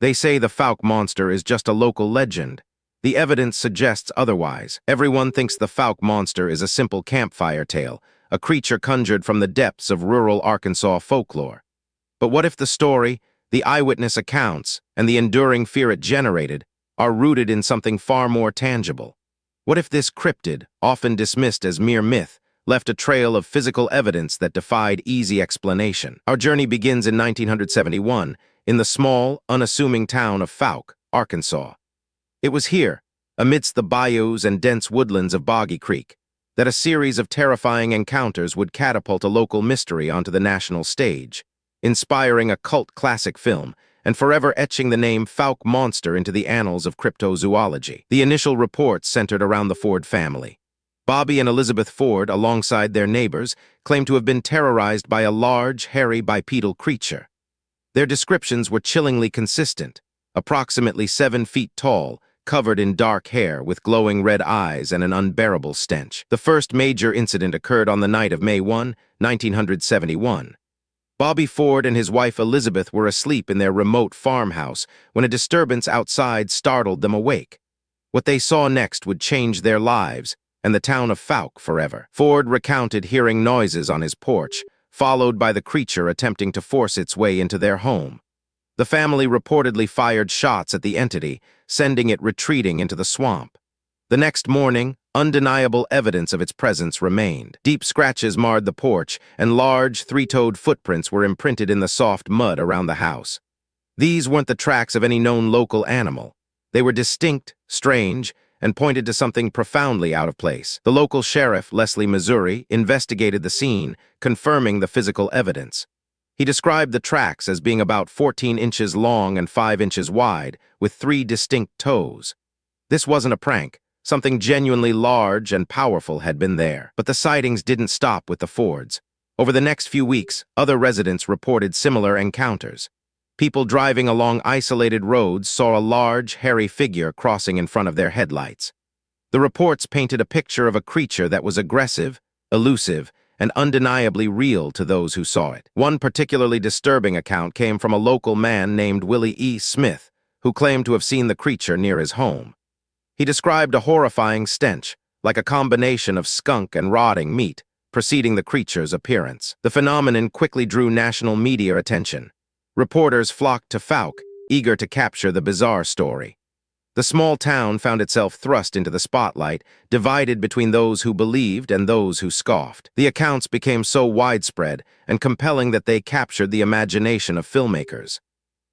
They say the Fouke Monster is just a local legend. The evidence suggests otherwise. Everyone thinks the Fouke Monster is a simple campfire tale, a creature conjured from the depths of rural Arkansas folklore. But what if the story, the eyewitness accounts, and the enduring fear it generated are rooted in something far more tangible? What if this cryptid, often dismissed as mere myth, left a trail of physical evidence that defied easy explanation? Our journey begins in 1971, in the small, unassuming town of Fouke, Arkansas. It was here, amidst the bayous and dense woodlands of Boggy Creek, that a series of terrifying encounters would catapult a local mystery onto the national stage, inspiring a cult classic film and forever etching the name Fouke Monster into the annals of cryptozoology. The initial reports centered around the Ford family. Bobby and Elizabeth Ford, alongside their neighbors, claimed to have been terrorized by a large, hairy bipedal creature. Their descriptions were chillingly consistent: approximately 7 feet tall, covered in dark hair with glowing red eyes and an unbearable stench. The first major incident occurred on the night of May 1, 1971. Bobby Ford and his wife Elizabeth were asleep in their remote farmhouse when a disturbance outside startled them awake. What they saw next would change their lives and the town of Fouke forever. Ford recounted hearing noises on his porch, followed by the creature attempting to force its way into their home. The family reportedly fired shots at the entity, sending it retreating into the swamp. The next morning, undeniable evidence of its presence remained. Deep scratches marred the porch, and large, three-toed footprints were imprinted in the soft mud around the house. These weren't the tracks of any known local animal. They were distinct, strange, and pointed to something profoundly out of place. The local sheriff, Leslie Missouri, investigated the scene, confirming the physical evidence. He described the tracks as being about 14 inches long and 5 inches wide, with 3 distinct toes. This wasn't a prank. Something genuinely large and powerful had been there. But the sightings didn't stop with the Fords. Over the next few weeks, other residents reported similar encounters. People driving along isolated roads saw a large, hairy figure crossing in front of their headlights. The reports painted a picture of a creature that was aggressive, elusive, and undeniably real to those who saw it. One particularly disturbing account came from a local man named Willie E. Smith, who claimed to have seen the creature near his home. He described a horrifying stench, like a combination of skunk and rotting meat, preceding the creature's appearance. The phenomenon quickly drew national media attention. Reporters flocked to Fouke, eager to capture the bizarre story. The small town found itself thrust into the spotlight, divided between those who believed and those who scoffed. The accounts became so widespread and compelling that they captured the imagination of filmmakers.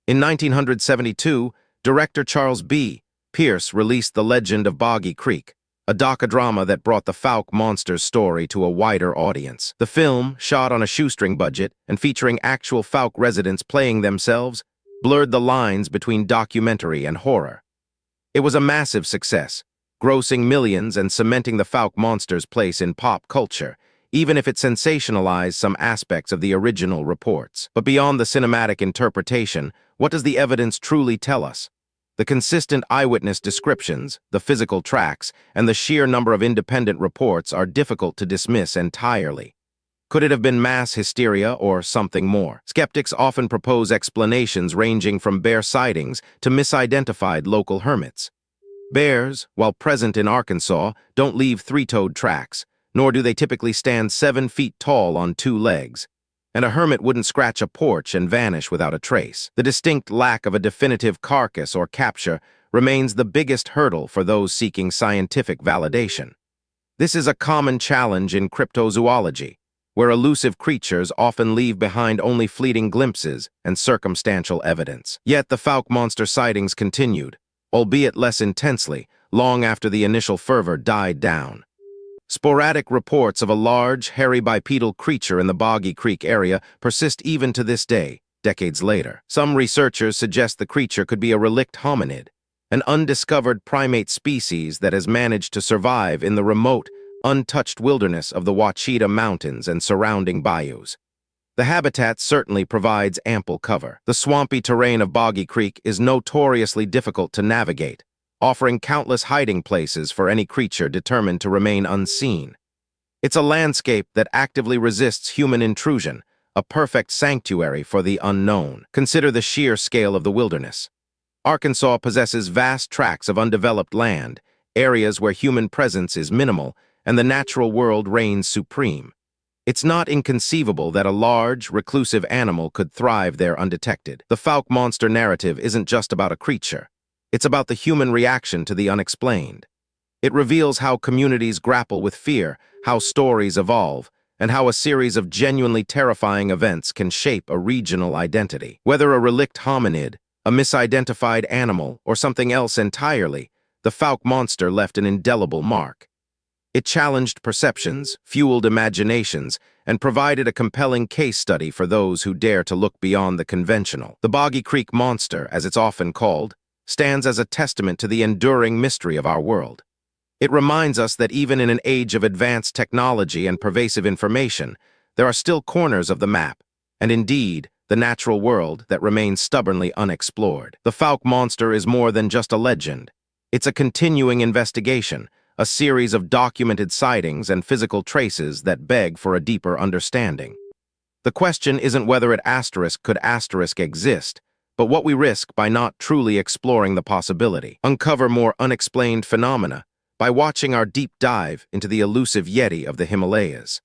In 1972, director Charles B. Pierce released The Legend of Boggy Creek, a docudrama that brought the Fouke Monster's story to a wider audience. The film, shot on a shoestring budget and featuring actual Fouke residents playing themselves, blurred the lines between documentary and horror. It was a massive success, grossing millions and cementing the Fouke Monster's place in pop culture, even if it sensationalized some aspects of the original reports. But beyond the cinematic interpretation, what does the evidence truly tell us? The consistent eyewitness descriptions, the physical tracks, and the sheer number of independent reports are difficult to dismiss entirely. Could it have been mass hysteria or something more? Skeptics often propose explanations ranging from bare sightings to misidentified local hermits. Bears, while present in Arkansas, don't leave three-toed tracks, nor do they typically stand 7 feet tall on 2 legs. And a hermit wouldn't scratch a porch and vanish without a trace. The distinct lack of a definitive carcass or capture remains the biggest hurdle for those seeking scientific validation. This is a common challenge in cryptozoology, where elusive creatures often leave behind only fleeting glimpses and circumstantial evidence. Yet the Fouke Monster sightings continued, albeit less intensely, long after the initial fervor died down. Sporadic reports of a large, hairy bipedal creature in the Boggy Creek area persist even to this day, decades later. Some researchers suggest the creature could be a relict hominid, an undiscovered primate species that has managed to survive in the remote, untouched wilderness of the Ouachita Mountains and surrounding bayous. The habitat certainly provides ample cover. The swampy terrain of Boggy Creek is notoriously difficult to navigate, offering countless hiding places for any creature determined to remain unseen. It's a landscape that actively resists human intrusion, a perfect sanctuary for the unknown. Consider the sheer scale of the wilderness. Arkansas possesses vast tracts of undeveloped land, areas where human presence is minimal, and the natural world reigns supreme. It's not inconceivable that a large, reclusive animal could thrive there undetected. The Fouke Monster narrative isn't just about a creature. It's about the human reaction to the unexplained. It reveals how communities grapple with fear, how stories evolve, and how a series of genuinely terrifying events can shape a regional identity. Whether a relict hominid, a misidentified animal, or something else entirely, the Fouke Monster left an indelible mark. It challenged perceptions, fueled imaginations, and provided a compelling case study for those who dare to look beyond the conventional. The Boggy Creek Monster, as it's often called, stands as a testament to the enduring mystery of our world. It reminds us that even in an age of advanced technology and pervasive information, there are still corners of the map, and indeed, the natural world that remains stubbornly unexplored. The Fouke Monster is more than just a legend. It's a continuing investigation, a series of documented sightings and physical traces that beg for a deeper understanding. The question isn't whether it could exist, but what we risk by not truly exploring the possibility. Uncover more unexplained phenomena by watching our deep dive into the elusive Yeti of the Himalayas.